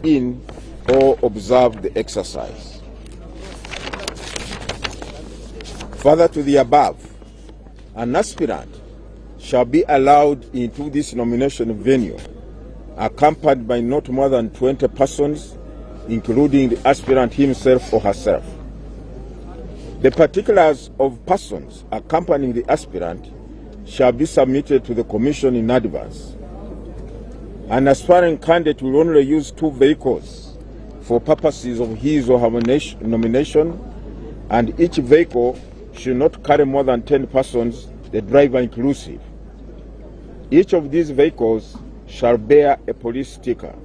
in or observe the exercise. Further to the above, an aspirant shall be allowed into this nomination venue accompanied by not more than 20 persons, including the aspirant himself or herself. The particulars of persons accompanying the aspirant shall be submitted to the Commission in advance. An aspiring candidate will only use 2 vehicles for purposes of his or her nomination, and each vehicle should not carry more than 10 persons, the driver inclusive. Each of these vehicles shall bear a police sticker.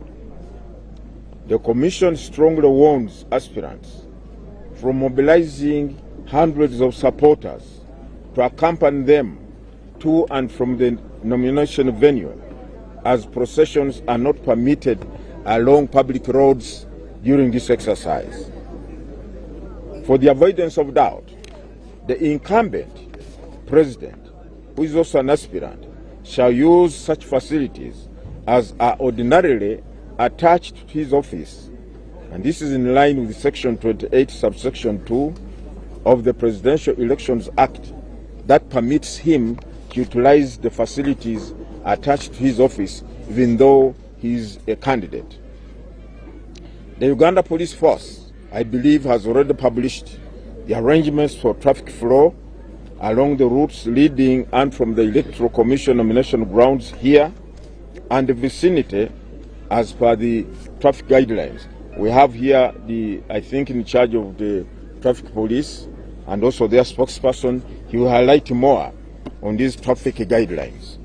The Commission strongly warns aspirants from mobilizing hundreds of supporters to accompany them to and from the nomination venue, as processions are not permitted along public roads during this exercise. For the avoidance of doubt, the incumbent president, who is also an aspirant, shall use such facilities as are ordinarily attached to his office, and this is in line with Section 28, subsection 2 of the Presidential Elections Act, that permits him to utilize the facilities attached to his office even though he is a candidate. The Uganda Police Force, I believe, has already published the arrangements for traffic flow along the routes leading and from the Electoral Commission nomination grounds here and the vicinity as per the traffic guidelines. We have here I think in charge of the traffic police and also their spokesperson. He will highlight more on these traffic guidelines.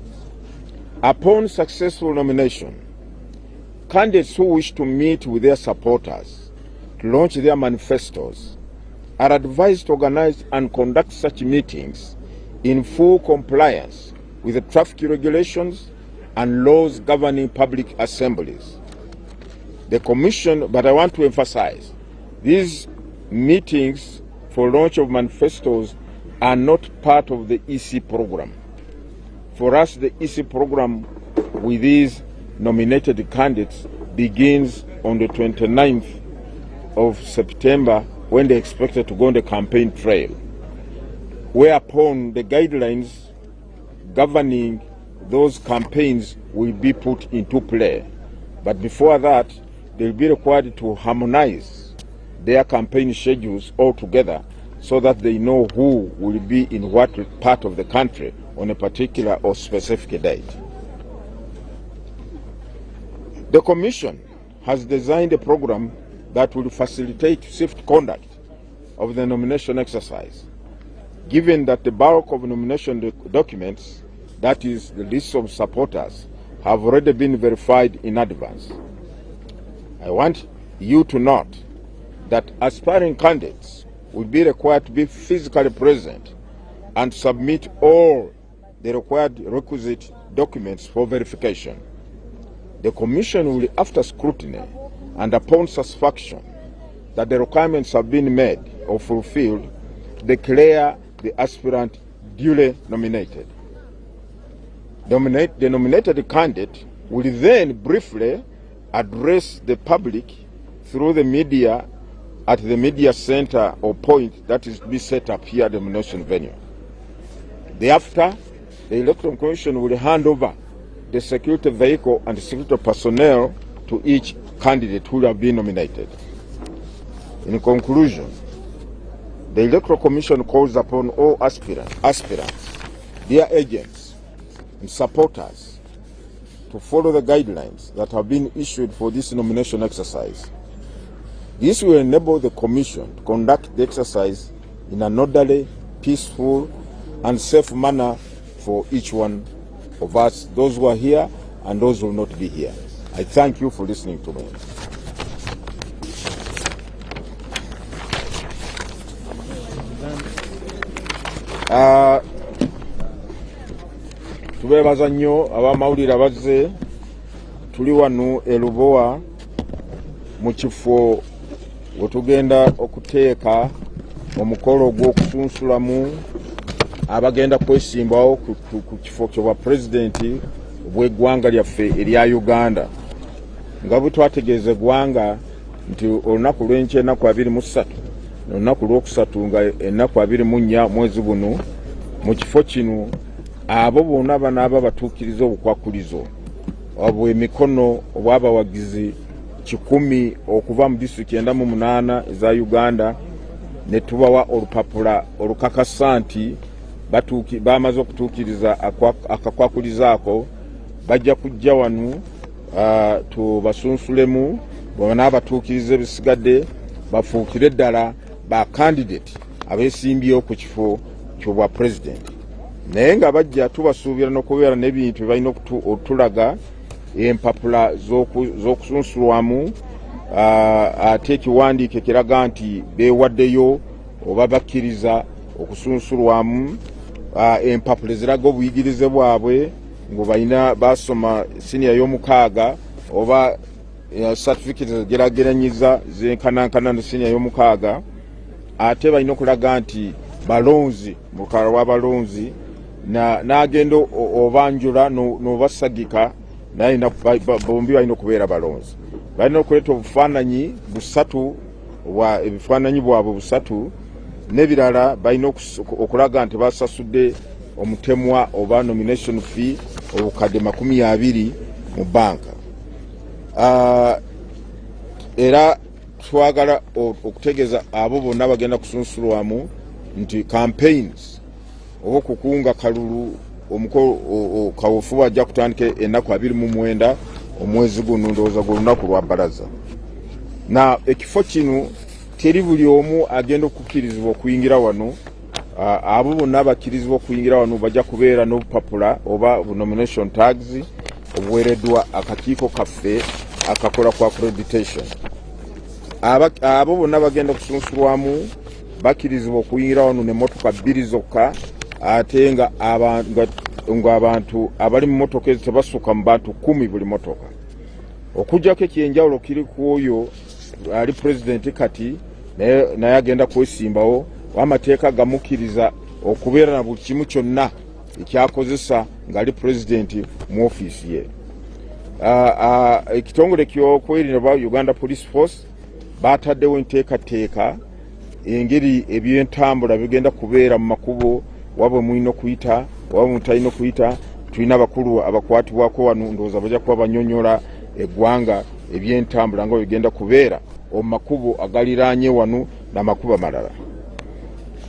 Upon successful nomination, candidates who wish to meet with their supporters to launch their manifestos are advised to organize and conduct such meetings in full compliance with the traffic regulations and laws governing public assemblies. The Commission, but I want to emphasize, these meetings for launch of manifestos are not part of the EC program. For us, the EC program with these nominated candidates begins on the 29th of September, when they're expected to go on the campaign trail, whereupon the guidelines governing those campaigns will be put into play. But before that, they'll be required to harmonize their campaign schedules altogether so that they know who will be in what part of the country on a particular or specific date. The Commission has designed a program that will facilitate swift conduct of the nomination exercise, given that the bulk of nomination documents, that is, the list of supporters, have already been verified in advance. I want you to note that aspiring candidates will be required to be physically present and submit all the requisite documents for verification. The Commission will, after scrutiny and upon satisfaction that the requirements have been made or fulfilled, declare the aspirant duly nominated. The nominated candidate will then briefly address the public through the media at the media center or point that is to be set up here at the nomination venue. Thereafter, the Electoral Commission will hand over the security vehicle and the security personnel to each candidate who have been nominated. In conclusion, the Electoral Commission calls upon all aspirants, their agents, and supporters to follow the guidelines that have been issued for this nomination exercise. This will enable the Commission to conduct the exercise in an orderly, peaceful, and safe manner for each one of us, those who are here and those who will not be here. I thank you for listening to me. Tubebaza nnyo abamawulire abazze, tuli wano e Lubowa mu kifo we tugenda okuteeka omukolo ogw'okusunsulamu abagenda kwesimbawo ku kifo ky'obwa pulezidenti obw'eggwanga lyaffe erya Uganda. nga bwe twategeeza eggwanga nti olunaku lw'enkya ennaku 23 n'olunaku lw'okusatu nga ennaku 24 mwezi guno mu kifo kino abo bonna banaaba batuukiriza obukwakulizo obw'emikono obw'abawagizi 100 okuva mu disitulikiti 98 eza Uganda ne tubawa olupapula olukakasa nti bamaze okutuukiriza akakwakulizo ako bajja kujja wano tubasunsulemu bwona batuukiriza ebisigadde bafuukire ddala ba candidate abeesimbyewo ku kifo ky'obwa president. Naye nga bajja tubasuubira n'okubeera n'ebintu balina okutulaga empapula z'okusunsulwamu ate ekiwandiiko ekiraga nti beewaddeyo oba bakkiriza okusunsulwamu empapula eziraga obuyigirize bwabwe ngo balina basoma siniya y'omukaaga oba certificate ezigerageranyiza zenkanankana ne siniya y'omukaaga ate balina okulaga nti balonzi mu lukalala lw'abalonzi n'agenda obanjula n'obasagika naye bombi balina okubeera balonzi. Balina okuleeta obufaananyi busatu ebifaananyi bwabwe busatu n'ebirala balina okulaga nti basasudde omutemwa oba nomination fee obukadde 20 mu banka. Era twagala okutegeeza abo bonna bagenda kusunsulwamu nti campaigns oba okukunga kalulu omukolo kaweefube ajja kutandika ennaku 29 omwezi guno ndowooza gwe lunaku lwa bbalaza. Na ekifo kino teri buli omu agenda okukkirizibwa okuyingira wano. Abo bonna abakkirizibwa okuyingira wano bajja kubeera n'obupapula oba nomination tags obuweereddwa akakiiko kaffe akakola ku accreditation. Abo bonna bagenda kusunsulwamu bakkirizibwa okuyingira wano n'emmotoka 2 zokka ate nga abantu abali mu motoka ezo tebasukka mu bantu 10 buli motoka. Okujjako ekyenjawulo kiri ku oyo ali president kati naye agenda kwesimbawo w'amateeka gamukkiriza okubeera na buli kimu kyonna ekyakozesa ng'ali president mu ofiisi ye. Ekitongole ky'okwerinda Uganda Police Force baataddewo enteekateeka engeri ebyentambula bigenda kubeera mu makubo wabwe mulina okuyita wabwe mutalina okuyita. Tulina abakulu abakwatibwako wano ndowooza bajja kuba banyonyola eggwanga ebyentambula nga bigenda kubeera omu makubo agaliraanye wano n'amakubo amalala.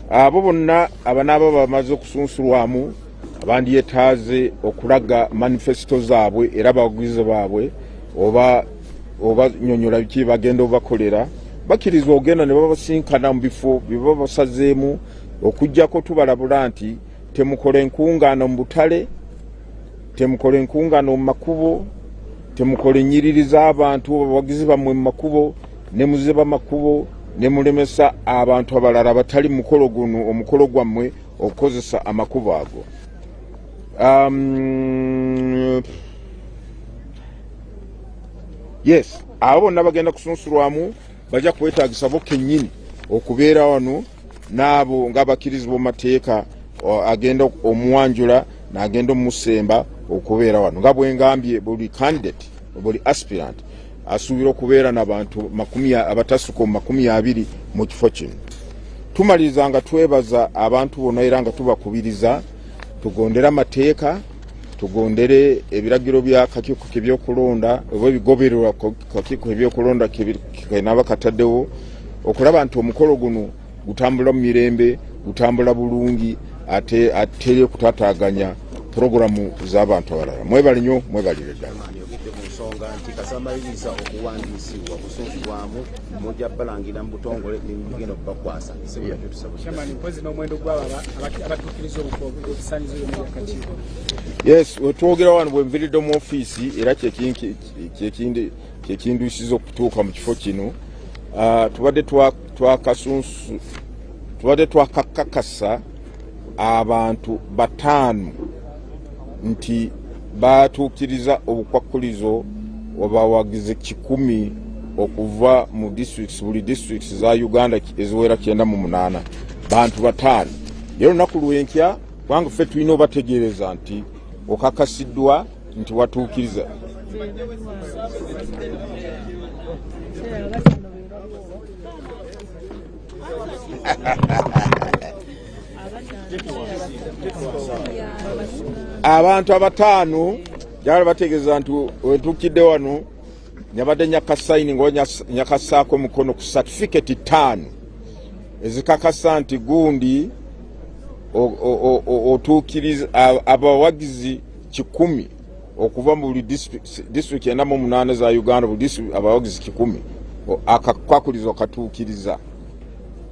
Abo bonna abanaaba bamaze okusunsulwamu abandyetaaze okulaga manifesito zaabwe era abawagizi baabwe oba nyonyola biki bagenda obakolera bakkirizibwa ogenda ne babasinkana mu bifo bye baba basazeemu okujjako tubalabula nti temukola enkungaano mu butale, temukola enkungaano mu makubo, temukola ennyiriri z'abantu abawagizi bammwe mu makubo ne muziba makubo ne mulemesa abantu abalala abatali mu mukolo guno omukolo gwammwe okukozesa amakubo ago. Yes, abo bonna bagenda kusunsulwamu bajja kwetaagisa bo kennyini okubeera wano n'abo ng'abakkirizibwa mu mateeka agenda omuwanjula n'agenda omusemba okubeera wano. Nga bwe ngambye buli candidate buli aspirant asuubira okubeera n'abantu abatasuka mu 20 mu kifo kino. Tumaliriza nga twebaza abantu bonna era nga tubakubiriza tugondere amateeka, tugondere ebiragiro bya kakiiko k'ebyokulonda oba ebigobererwa kakiiko k'ebyokulonda kenaaba kataddewo okulaba nti omukolo guno gutambula mu mirembe, gutambula bulungi ate ateri okutaataaganya puroguramu z'abantu abalala. Mwebale nnyo, mwebalire ddala. Nsonga nti kasamaliriza okuwandiisibwa kusunsulwamu mujja balangira mu butongole n'ebigenda okubakwasa. Yes, wetwogera wano bwe nviridde mu ofiisi era kyekinduisiza okutuuka mu kifo kino. Tubadde twakakakasa abantu 5 nti batuukiriza obukwakulizo obawagizi 10 okuva mu buli districts za Uganda eziwera 98 bantu 5. Leero lunaku lw'enkya kubanga ffe tulina obategeereza nti okakasiddwa nti watuukiriza abantu abataano jala bategeeza nti wetukidde wano nyabadde nyakasayini ngo nyakasaako mukono ku certificate 5 ezikakasa nti gundi otuukiriza abawagizi 100 okuva mu buli district 48 za Uganda buli district abawagizi 100 akakwakuliza okatuukiriza.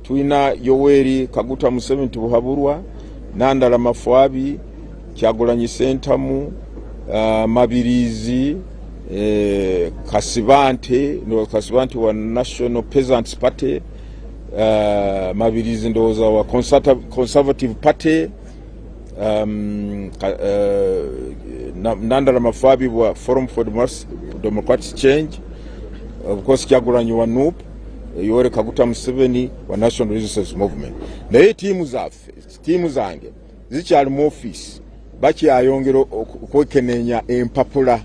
Tulina Yoweri Kaguta Museveni Buhaburwa, Nandala Mafwabi, Kyagulanyi Sentamu, Mabirizi, Kasibante wa National Peasants Party, Mabirizi ndowooza wa Conservative Party, Nandala Mafwabi wa Forum for Democratic Change, of course Kyagulanyi wa NUP, Yoweri Kaguta Museveni wa National Resistance Movement. Naye tiimu zange zikyali mu office bakyayongera okwekenneenya empapula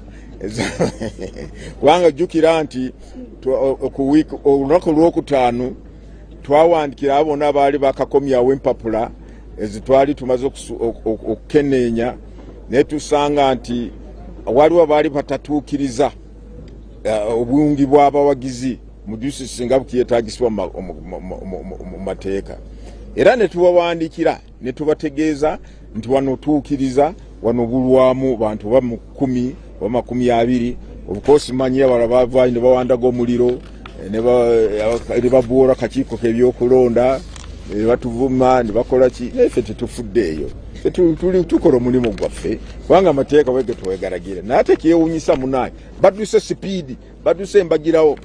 kubanga jjukira nti olunaku lwokutaano twawandikira abo bonna abaali bakakomyawo empapula ezitwali tumaze okukenneenya naye tusanga nti waliwo baali batatuukiriza obulungi bw'abawagizi mu district nga bukyetaagisibwa mu mateeka era ne tubawandiikira ne tubategeeza nti wano tuukiriza wano bulwamu bantu ba 10 ba 20 obukosi manyi abalala bavaayo ne bawandaga omuliro ne babuula kakiiko k'ebyokulonda ne batuvuma ne bakola ki naffe tetufuddeeyo tukola omulimu gwaffe kubanga amateeka wege tuwegalagira naye ate kyewuunyisa munaye badduse sipiidi badduse embagirawo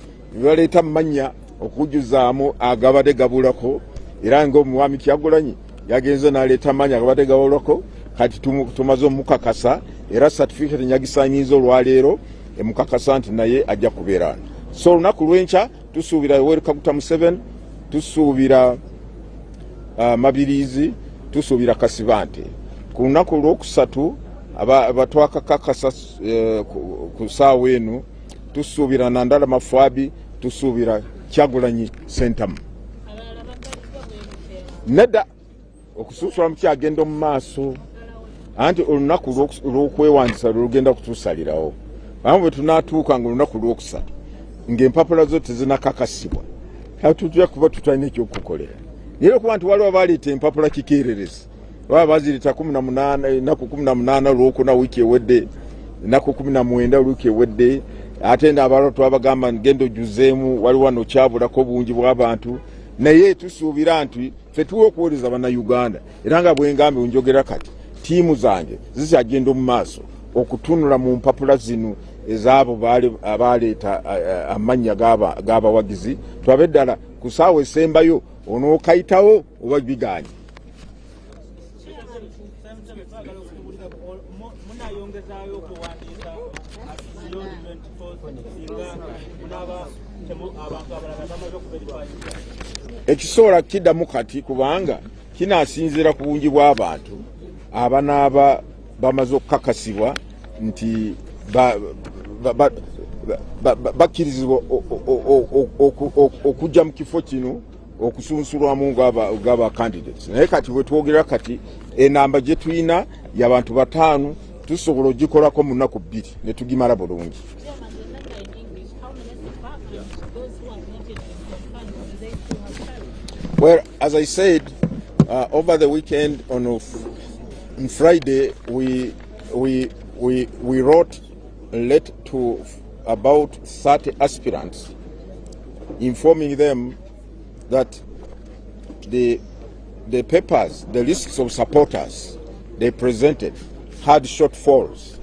baleeta mumanya okujjuzaamu agabadde gabulako era ng'omwami Kyagulanyi yagenze n'aleeta manya agabadde gabulako kati tumaze omukakasa era certificate nyagisaanyiza olwaleero emukakasa nti naye ajja kubeera so olunaku lw'enkya tusuubira Yoweri Kaguta Museveni tusuubira Mabirizi tusuubira Kasibante ku lunaku lwokusatu abatwakakakasa ku ssaawa eno tusuubira Nandala Mafwabi tusuubira Kyagulanyi Sentamu nedda okususula mukyagenda mu maaso anti olunaku lw'okwewandiisa lugenda kutusalirawo bamwe bwe tunaatuuka nga olunaku lwokusatu ng'empapula zo tezinakakasibwa tujja kuba tutalina ekyokukolera naye okuba nti waliwo baleeta empapula kikeererezi baba bazireeta 18 ennaku 18 olwokuna wiiki ewedde ennaku 19 olwiiki ewedde ate n'abalala twabagamba ngenda ojjuzeemu waliwo wano kyabulako bungi bw'abantu naye tusuubira nti ffe tuwa okuwuliriza bannayuganda era nga bwengambe njogera kati tiimu zange zikyagenda mu maaso okutunula mu mpapula zino ez'abo abaleeta amannya g'abawagizi twabe ddala ku ssaawa esembayo onookayitawo oba biganye ekisobola kiddamu kati kubanga kinaasinziira ku bungi bw'abantu abanaaba bamaze okukakasibwa nti bakkirizibwa okujja mu kifo kino okusunsulwamu ng'aba candidates naye kati bwe twogera kati enamba gye tulina y'abantu 5 tusobola ogikolako mu nnaku 2 ne tugimala bulungi. Well, as I said, over the weekend on Friday, we wrote a letter to about 30 aspirants, informing them that the papers, the lists of supporters they presented had shortfalls.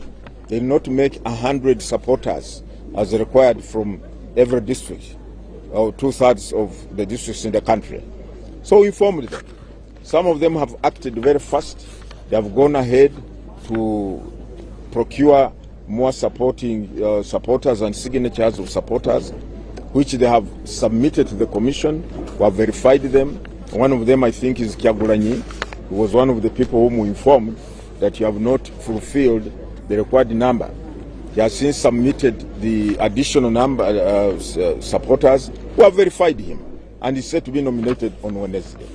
They did not make 100 supporters as required from every district, or 2/3 of the districts in the country. So we informed them. Some of them have acted very fast. They have gone ahead to procure more supporters and signatures of supporters, which they have submitted to the commission, who have verified them. One of them, I think, is Kyagulanyi, who was one of the people whom we informed that you have not fulfilled the required number. He has since submitted the additional number supporters who have verified him, and is set to be nominated on Wednesday.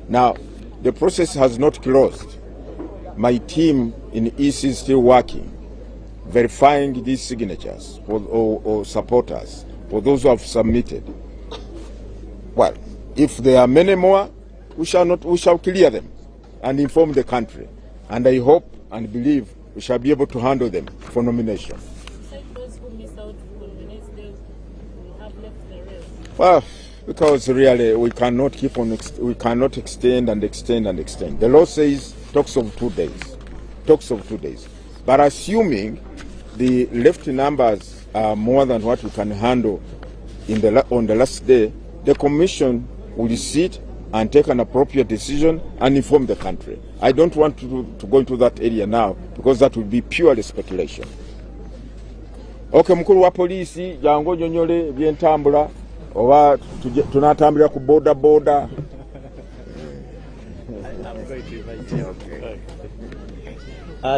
Now, the process has not closed. My team in EC is still working, verifying these signatures or supporters for those who have submitted. Well, if there are many more, we shall clear them and inform the country. And I hope and believe we shall be able to handle them for nomination. Those who miss out on Wednesday will have left the race. Well, because really we cannot keep on, we cannot extend and extend and extend. The law says talks of 2 days, talks of 2 days. But assuming the left numbers are more than what we can handle on the last day, the commission will sit and take an appropriate decision and inform the country. I don't want to go into that area now because that will be purely speculation. Okay, mkuru wa polisi jango nyonyole byentambula oba tunatambulira ku boda boda. I'm going to invite you. Okay.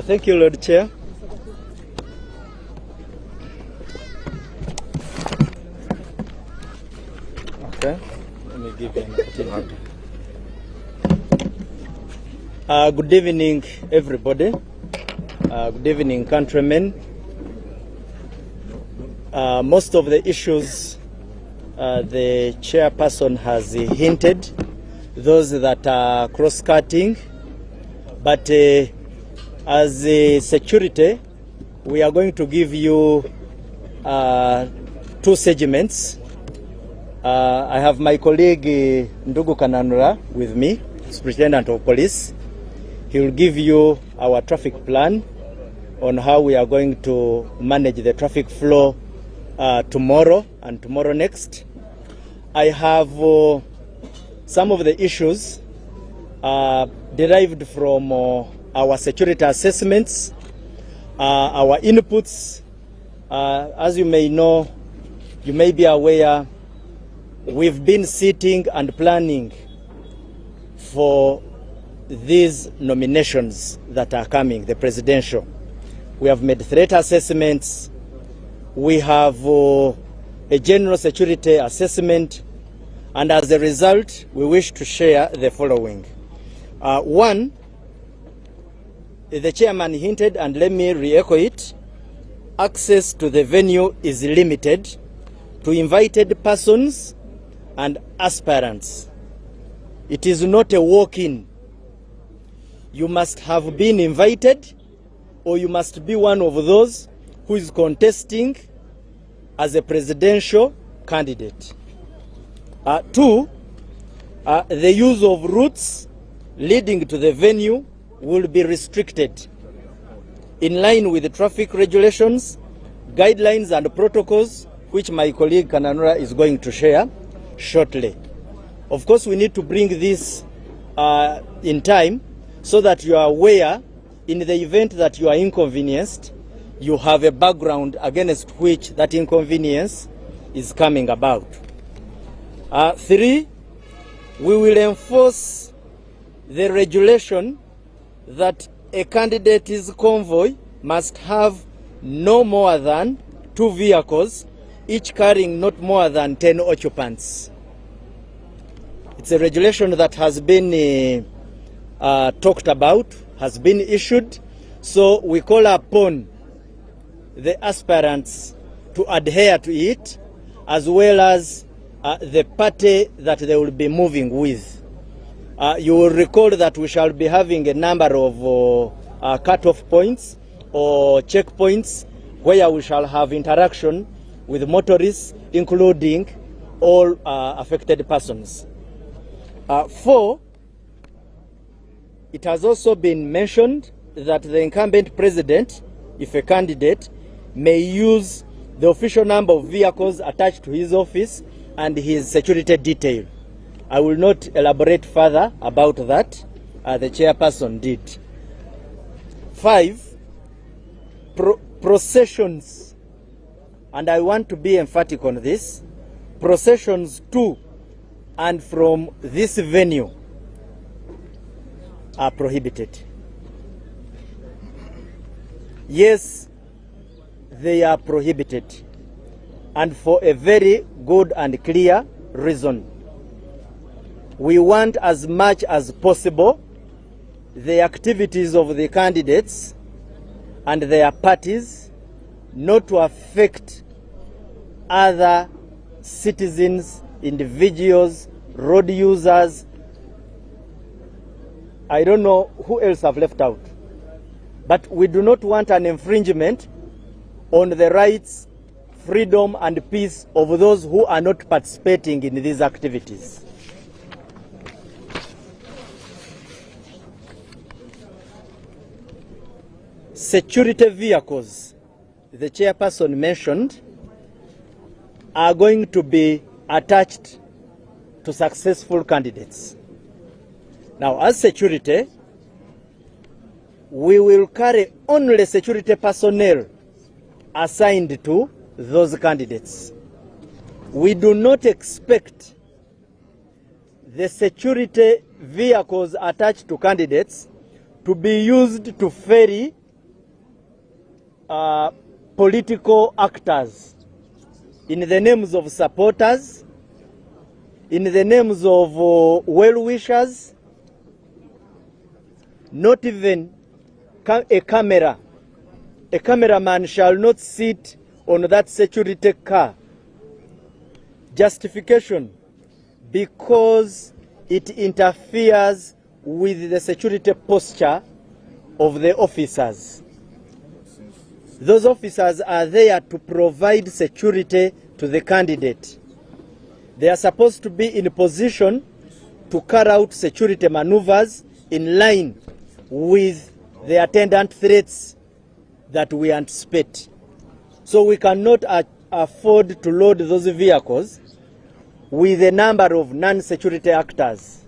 Thank you, Lord Chair. Okay. Let me give you an opportunity. Good evening, everybody. Good evening, countrymen. Most of the issues the chairperson has hinted, those that are cross-cutting, but as a security, we are going to give you 2 segments. I have my colleague Ndugu Kananura with me, Superintendent of Police. He will give you our traffic plan on how we are going to manage the traffic flow tomorrow and tomorrow next. I have some of the issues derived from our security assessments, our inputs. As you may know, you may be aware, we've been sitting and planning for these nominations that are coming, the presidential. We have made threat assessments. We have a general security assessment. And as a result, we wish to share the following. One, the chairman hinted, and let me re-echo it, access to the venue is limited to invited persons and aspirants. It is not a walk-in. You must have been invited, or you must be one of those who is contesting as a presidential candidate. 2, the use of routes leading to the venue will be restricted in line with the traffic regulations, guidelines and protocols, which my colleague Kananura is going to share shortly. Of course, we need to bring this in time so that you are aware, in the event that you are inconvenienced, you have a background against which that inconvenience is coming about. 3, we will enforce the regulation that a candidate's convoy must have no more than 2 vehicles, each carrying not more than 10 occupants. It's a regulation that has been talked about, has been issued, so we call upon the aspirants to adhere to it, as well as the party that they will be moving with. You will recall that we shall be having a number of cut-off points or checkpoints where we shall have interaction with motorists, including all affected persons. 4, it has also been mentioned that the incumbent president, if a candidate, may use the official number of vehicles attached to his office and his security detail. I will not elaborate further about that. The chairperson did. 5, processions, and I want to be emphatic on this, processions to and from this venue are prohibited. Yes, they are prohibited, and for a very good and clear reason. We want as much as possible the activities of the candidates and their parties not to affect other citizens, individuals, road users. I don't know who else have left out. But we do not want an infringement on the rights, freedom and peace of those who are not participating in these activities. Security vehicles, the chairperson mentioned, are going to be attached to successful candidates. Now, as security, we will carry only security personnel assigned to those candidates. We do not expect the security vehicles attached to candidates to be used to ferry political actors in the names of supporters, in the names of well-wishers, not even a camera. A cameraman shall not sit on that security car. Justification: because it interferes with the security posture of the officers. Those officers are there to provide security to the candidate. They are supposed to be in a position to carry out security maneuvers in line with the attendant threats that we anticipate. So we cannot afford to load those vehicles with a number of non-security actors.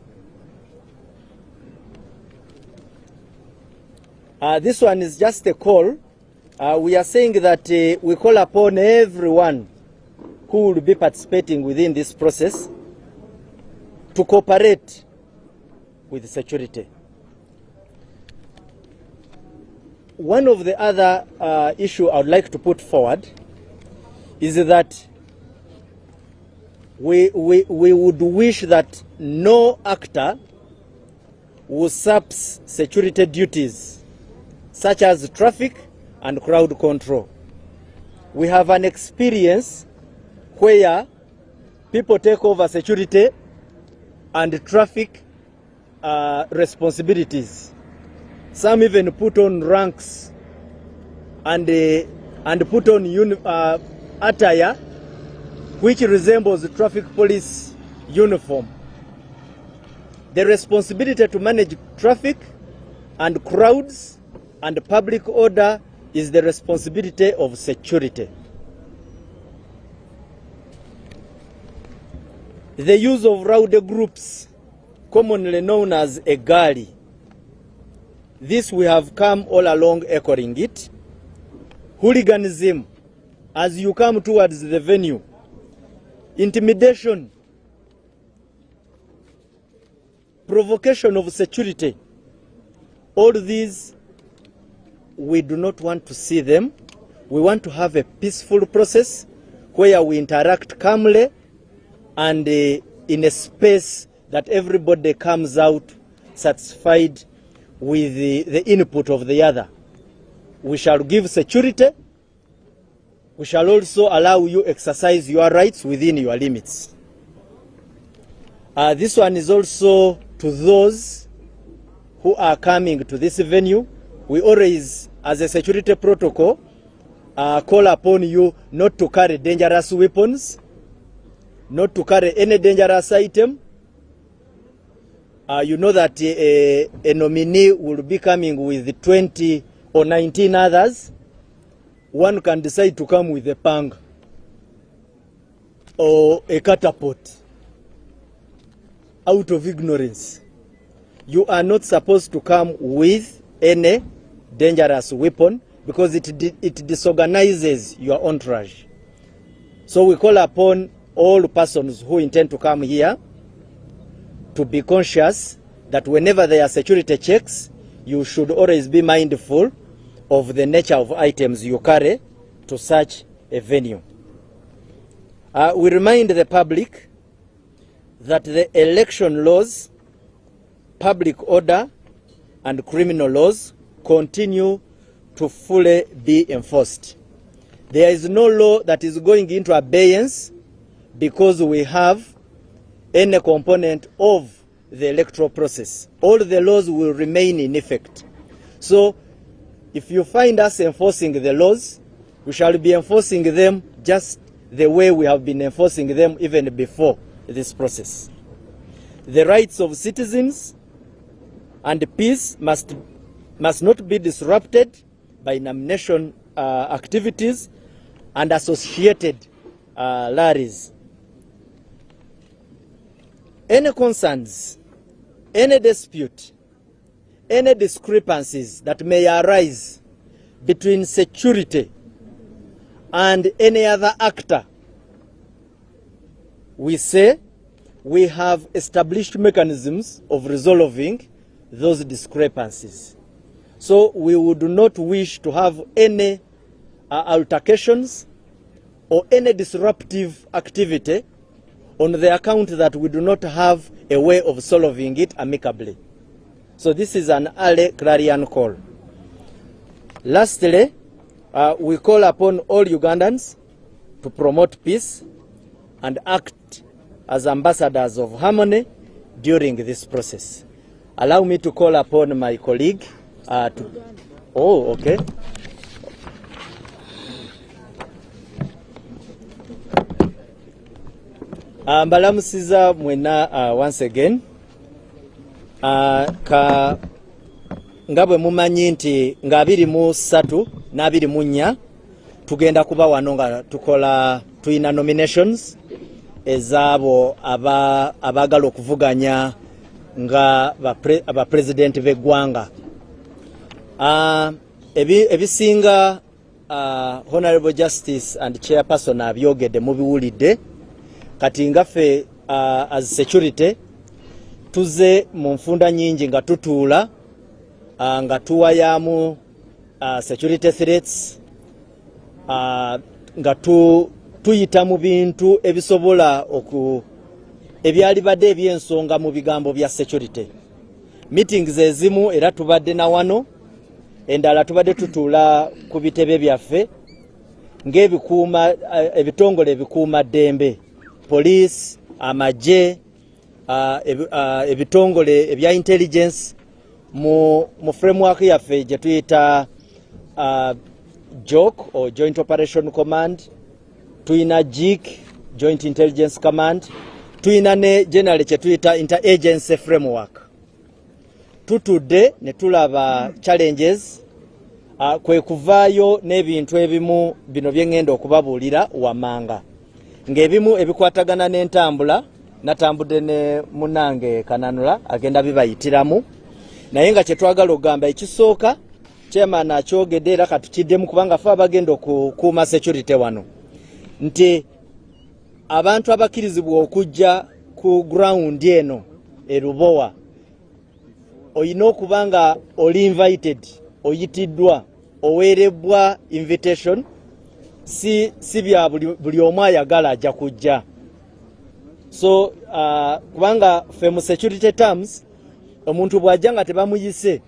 This one is just a call. We are saying that we call upon everyone who will be participating within this process to cooperate with security. One of the other issues I would like to put forward is that we would wish that no actor usurps security duties such as traffic and crowd control. We have an experience where people take over security and traffic responsibilities. Some even put on ranks and put on attire which resembles the traffic police uniform. The responsibility to manage traffic and crowds and public order is the responsibility of security. The use of rowdy groups, commonly known as a gully, this we have come all along echoing it. Hooliganism, as you come towards the venue. Intimidation, provocation of security. All these, we do not want to see them. We want to have a peaceful process where we interact calmly and in a space that everybody comes out satisfied with the input of the other. We shall give security. We shall also allow you exercise your rights within your limits. This one is also to those who are coming to this venue. We always, as a security protocol, call upon you not to carry dangerous weapons, not to carry any dangerous item. You know that a nominee will be coming with 20 or 19 others. One can decide to come with a pang or a catapult out of ignorance. You are not supposed to come with any dangerous weapon because it disorganizes your entourage. So we call upon all persons who intend to come here to be conscious that whenever there are security checks, you should always be mindful of the nature of items you carry to such a venue. We remind the public that the election laws, public order, and criminal laws continue to fully be enforced. There is no law that is going into abeyance because we have any component of the electoral process. All the laws will remain in effect. So, if you find us enforcing the laws, we shall be enforcing them just the way we have been enforcing them even before this process. The rights of citizens and peace must not be disrupted by nomination activities and associated rallies. Any concerns, any dispute, any discrepancies that may arise between security and any other actor, we say we have established mechanisms of resolving those discrepancies. So we would not wish to have any altercations or any disruptive activity on the account that we do not have a way of solving it amicably. So this is an early clarion call. Lastly, we call upon all Ugandans to promote peace and act as ambassadors of harmony during this process. Allow me to call upon my colleague okay. Mbalamusiza mwena once again. Ngabwe mumanyi nti nga 23 na 24 tugenda kuba wano nga tukola tuina nominations ezabo abagala okuvuganya nga aba president b'eggwanga. Ebisinga Honorable Justice and Chairperson abyogedde mubiwulidde. Kati ngaffe as security tuze mu nfunda nyingi nga tutuula nga tuwayamu security threats nga tuyita mu bintu ebisobola ebyali badde ebyensonga mu bigambo bya security. Meetings ezimu era tubadde na wano, endala tubadde tutuula ku bitebe byaffe ng'ebikuuma ebitongole ebikuuma ddembe, police, amagye, ebitongole ebya intelligence mu framework yaffe gye tuyita JOC or Joint Operation Command, tuyina JIC, Joint Intelligence Command, tuyina ne generally kye tuyita interagency framework. Tutudde ne tulaba challenges kwe kuvaayo n'ebintu ebimu bino bye ngenda okubabuulira wamanga. Ng'ebimu ebikwatagana n'entambula natambudde ne munange Kananula agenda bibayitiramu, naye nga kye twagala okugamba ekisooka chairman akyogedde era katukiddemu kubanga fe abagenda okukuuma security wano nti abantu abakkirizibwa okujja ku ground eno erubowa oyina okuba nga oli invited, oyitiddwa, oweerebbwa invitation, si bya buli omu ayagala ajja kujja. So kubanga fe mu security terms omuntu bw'ajja nga tebamuyise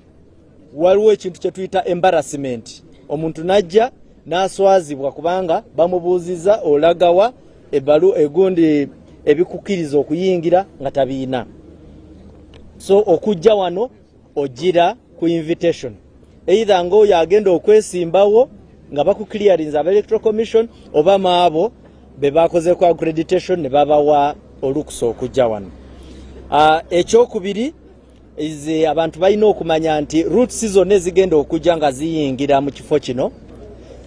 waliwo ekintu kye tuyita embarrassment. Omuntu najja n'aswazibwa kubanga bamubuuziza olagawa ebbalu egundi ebikukkiriza okuyingira nga tabiina. So okujja wano ogira ku invitation. Either ng'oyo agenda okwesimbawo nga bakukiliarinza aba Electoral Commission oba maabo be bakoze ku accreditation ne babawa olukusa okujja wano. Ekyokubiri ize abantu balina okumanya nti routes zonna ezigenda okujja nga ziyingira mu kifo kino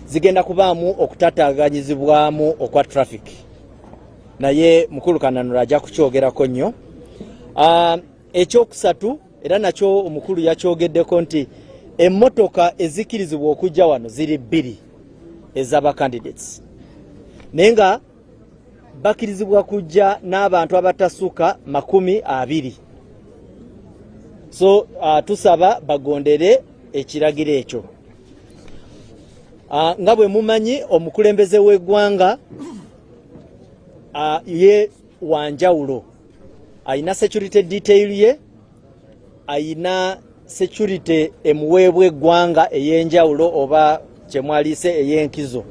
zigenda kubaamu okutataaganyizibwamu okwa traffic. Naye mukulu Kananula ajja kukyogerako nnyo. Ekyokusatu era nakyo omukulu yakyogeddeko nti emmotoka ezikkirizibwa okujja wano ziri 2 ez'aba candidates. Naye nga bakkirizibwa kujja n'abantu abatasuka 20. So tusaba bagondere ekiragiro ekyo. nga bwe mumanyi omukulembeze w'eggwanga ye wanjawulo, ayina security detail ye, ayina security emuweebwa eggwanga ey'enjawulo oba kyemwaliise ey'enkizo.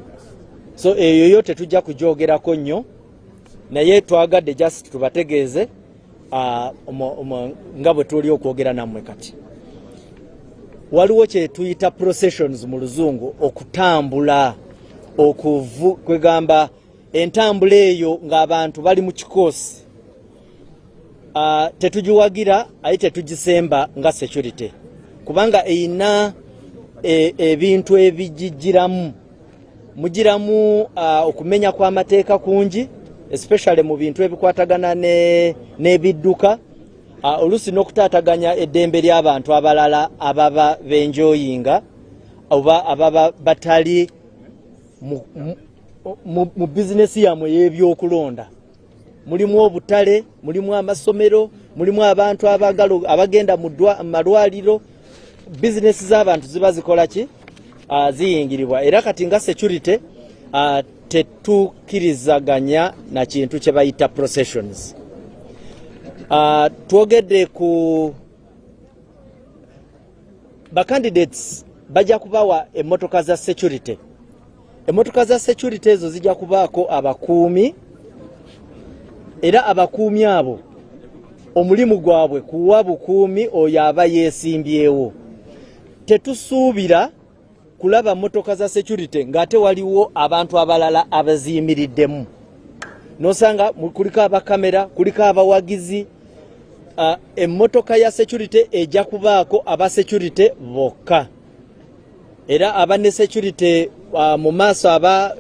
So eyo yo tetujja kujoogerako nnyo, naye twagadde just tubategeeze nga bwe tuli okwogera nammwe kati. Waliwo kye tuyita processions mu luzungu, okutambula, kwegamba entambula eyo ng'abantu bali mu kikoosi. Tetugiwagira aye tetugisemba nga security, kubanga eyina ebintu ebigigiramu. Mugiramu okumenya kw'amateeka kungi, especially mu bintu ebikwatagana n'ebidduka, olusi n'okutaataganya eddembe ly'abantu abalala ababa benjoyinga oba ababa batali mu bizinesi yamwe y'ebyokulonda. Mulimu obutale, mulimu amasomero, mulimu abantu abagenda mu malwaliro. Bizinesi z'abantu ziba zikola ki? Ziyingiribwa. Era kati nga security tetukirizaganya na kintu kye bayita processions. Twogedde ku bacandidates bajja kubawa emmotoka za security. Emmotoka za security ezo zijja kubaako abakuumi, era abakuumi abo omulimu gwabwe kuwa bukuumi oyo aba yeesimbyewo. Tetusuubira kulaba mmotoka za security ng'ate waliwo abantu abalala abaziyimiriddemu. Nosanga kuliko abakamera, kuliko abawagizi. Emmotoka ya security ejja kubaako aba security bokka. Era abane security mu maaso aba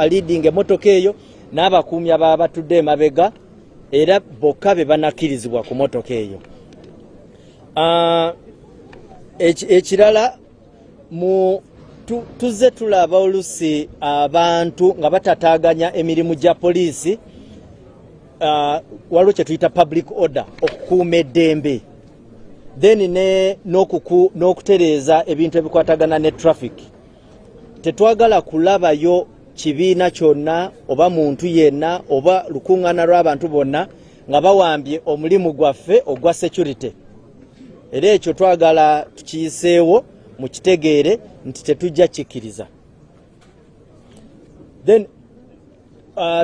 leading emmotoka eyo n'abakuumi ababa batudde emabega, era bokka be banakkirizibwa ku mmotoka eyo. Ekirala tuzze tulaba olusi abantu nga batataaganya emirimu gya poliisi, waliwo kye tuyita public order, okukuuma eddembe, then n'okutereeza ebintu ebikwatagana ne traffic. Tetwagala kulabayo kibiina kyonna oba muntu yenna oba lukuŋŋaana lw'abantu bonna nga bawambye omulimu gwaffe ogwa security. Era ekyo twagala tukiyiseewo mukitegeere nti tetujja kikkiriza. Then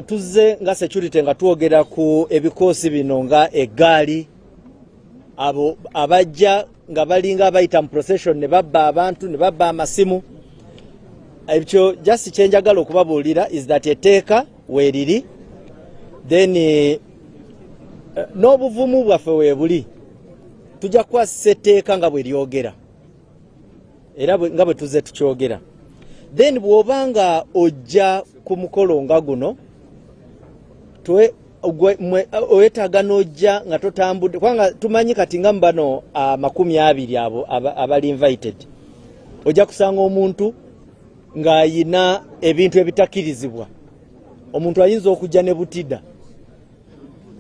tuzze nga security nga twogera ku ebikoosi bino nga eggaali, abo abajja nga balinga abayita mu procession ne babba abantu ne babba amasimu. Ekyo just kyenjagala okubabuulira is that etteeka weeriri, then n'obuvumu bwaffe weebuli tujja kukwasisa etteeka nga bwe lyogera, era nga bwe tuzze tukyogera. Then bw'obanga ojja ku mukolo nga guno oyetaaga n'ojja nga totambudde, kubanga tumanyi kati nga mbano 20 abo abali invited, ojja kusanga omuntu ng'ayina ebintu ebitakkirizibwa. Omuntu ayinza okujja ne butidda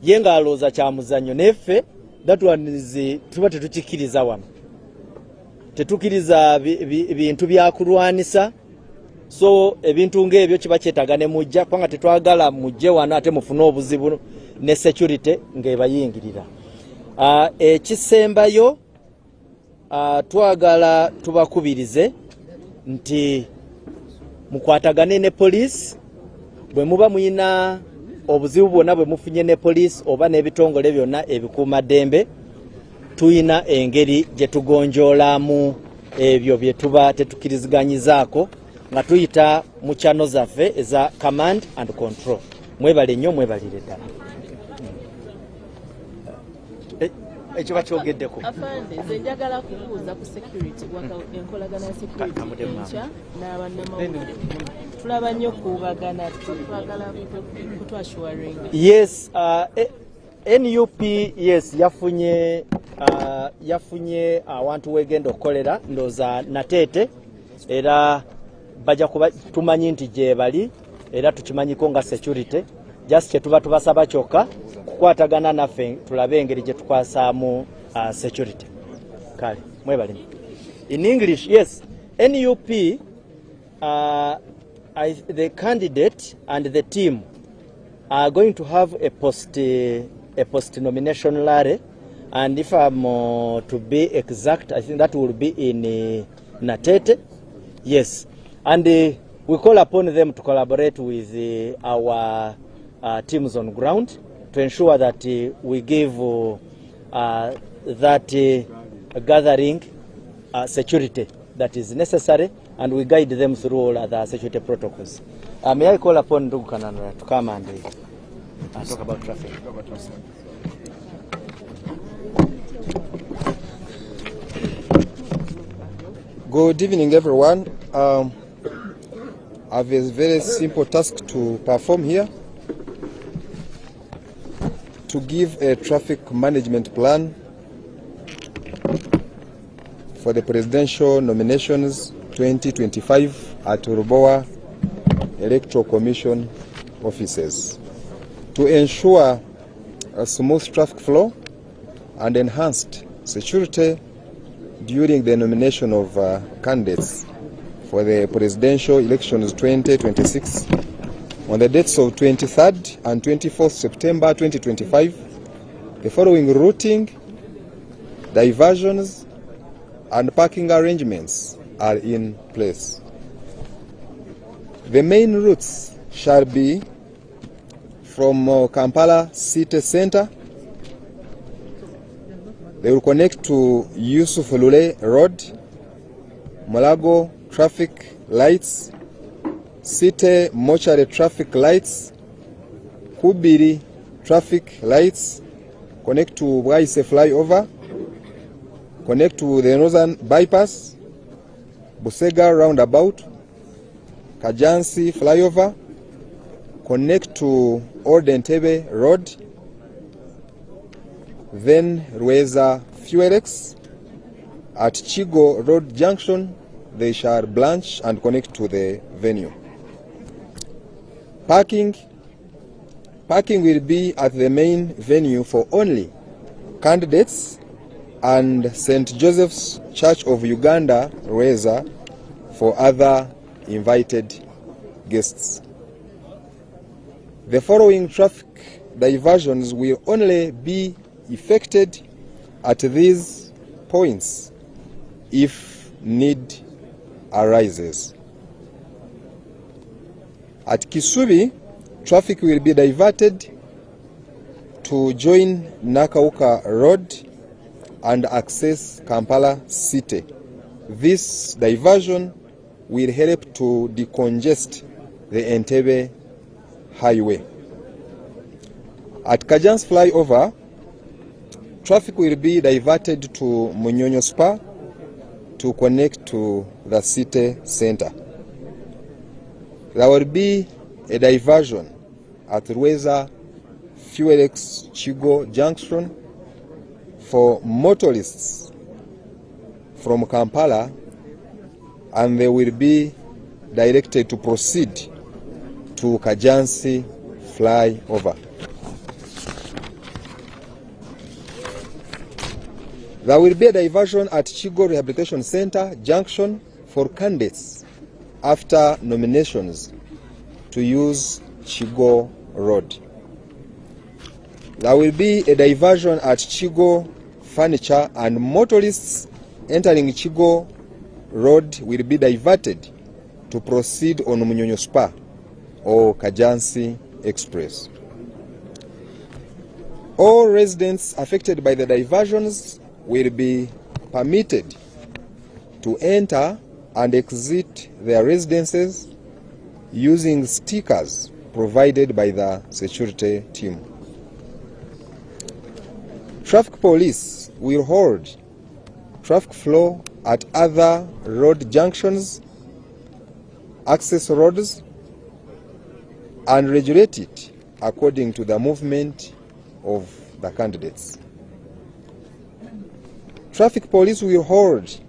ye ng'alowooza kya muzannyo, neffe that one is tuba tetukikkiriza wano. Tetukkiriza bintu byakulwanisa. So ebintu ng'ebyo kiba kyetaaga ne mujja, kubanga tetwagala mujje wano ate mufune obuzibu ne security ng'ebayingirira. Ekisembayo twagala tubakubirize nti mukwatagane ne poliisi bwe muba muyina obuzibu bwonna bwe mufunye ne poliisi oba n'ebitongole byonna ebikuuma ddembe. Tuyina engeri gye tugonjoolamu ebyo bye tuba tetukkiriziganyizaako nga tuyita mu channel zaffe eza command and control. Mwebale nnyo, mwebalire ddala. Ekyo bakyogeddeko. Afande, nze njagala kubuuza ku security enkolagana ya security enkya n'abannamawulire. Tulaba nnyo kuubagana, twagala kutwashuwaringa. Yes, NUP yes yafunye awantu wegenda okukolera ndooza nateete, era bajja kuba tumanyi nti gye bali, era tukimanyiko nga security. Just kye tuba tubasaba kyokka kukwatagana naffe tulabe engeri gye tukwasaamu security. Kale mwebali. In English, yes, NUP the candidate and the team are going to have a post-nomination rally, and if I'm to be exact, I think that will be in Natete. Yes, and we call upon them to collaborate with our teams on ground to ensure that we give that gathering security that is necessary, and we guide them through all other security protocols. May I call upon Ndugu Kanana to come and talk about traffic. Good evening, everyone. I have a very simple task to perform here, to give a traffic management plan for the presidential nominations 2025 at Uruboa Electoral Commission offices, to ensure a smooth traffic flow and enhanced security during the nomination of candidates for the presidential elections 2026 on the dates of 23rd and 24th September 2025. The following routing, diversions, and parking arrangements are in place. The main routes shall be from Kampala City Center. They will connect to Yusuf Lule Road, Mulago traffic lights, City Mortuary traffic lights, Kubiri traffic lights, connect to Bwaise flyover, connect to the Northern Bypass, Busega roundabout, Kajansi flyover, connect to Old Entebbe Road, then Rweza Fuelex. At Chigo Road Junction, they shall branch and connect to the venue. Parking will be at the main venue for only candidates and St. Joseph's Church of Uganda, Rweza, for other invited guests. The following traffic diversions will only be effected at these points if need arises. At Kisubi, traffic will be diverted to join Nakauka Road and access Kampala City. This diversion will help to decongest the Entebbe Highway. At Kajans flyover, traffic will be diverted to Munyonyo Spa to connect to the city center. There will be a diversion at Rweza Fuelex Chigo Junction for motorists from Kampala, and they will be directed to proceed to Kajansi flyover. There will be a diversion at Chigo Rehabilitation Center Junction for candidates after nominations to use Chigo Road. There will be a diversion at Chigo Furniture, and motorists entering Chigo Road will be diverted to proceed on Munyonyo Spa or Kajansi Express. All residents affected by the diversions will be permitted to enter and exit their residences using stickers provided by the security team. Traffic police will hold traffic flow at other road junctions, access roads, and regulate it according to the movement of the candidates. Traffic police will hold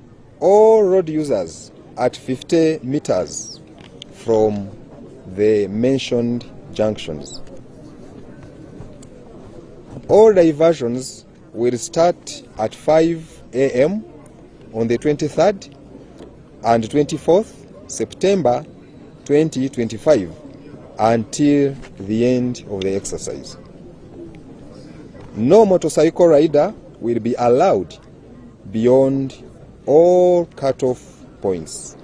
all road users at 50 meters from the mentioned junctions. All diversions will start at 5 a.m. on the 23rd and 24th September 2025 until the end of the exercise. No motorcycle rider will be allowed beyond all cutoff points.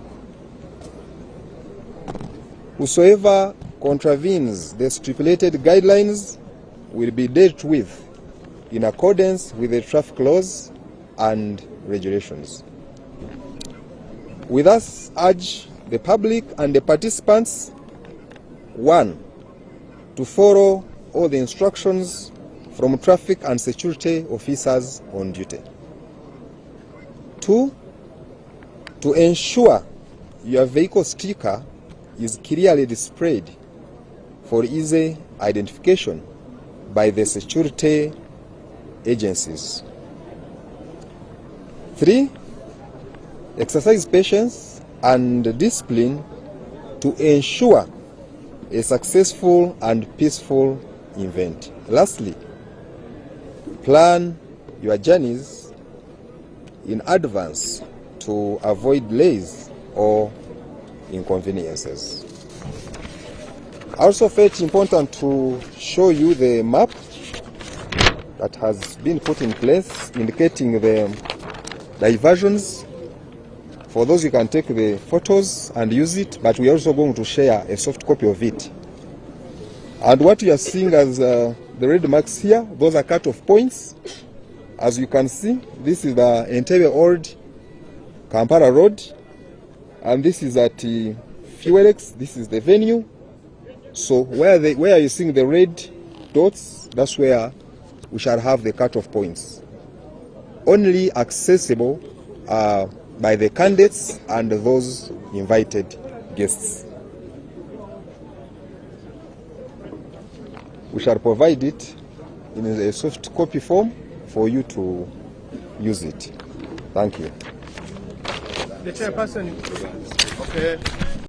Whosoever contravenes the stipulated guidelines will be dealt with in accordance with the traffic laws and regulations. We thus urge the public and the participants, 1, to follow all the instructions from traffic and security officers on duty. 2, to ensure your vehicle sticker is clearly displayed for easy identification by the security agencies. 3, exercise patience and discipline to ensure a successful and peaceful event. Lastly, plan your journeys in advance to avoid delays or inconveniences. I also felt it important to show you the map that has been put in place indicating the diversions. For those, you can take the photos and use it, but we are also going to share a soft copy of it. And what you are seeing as the red marks here, those are cut-off points. As you can see, this is the Entebbe Old Kampala Road, and this is at Fuelex. This is the venue. So where you're seeing the red dots, that's where we shall have the cut-off points. Only accessible by the candidates and those invited guests. We shall provide it in a soft copy form for you to use it. Thank you. The chairperson. Okay.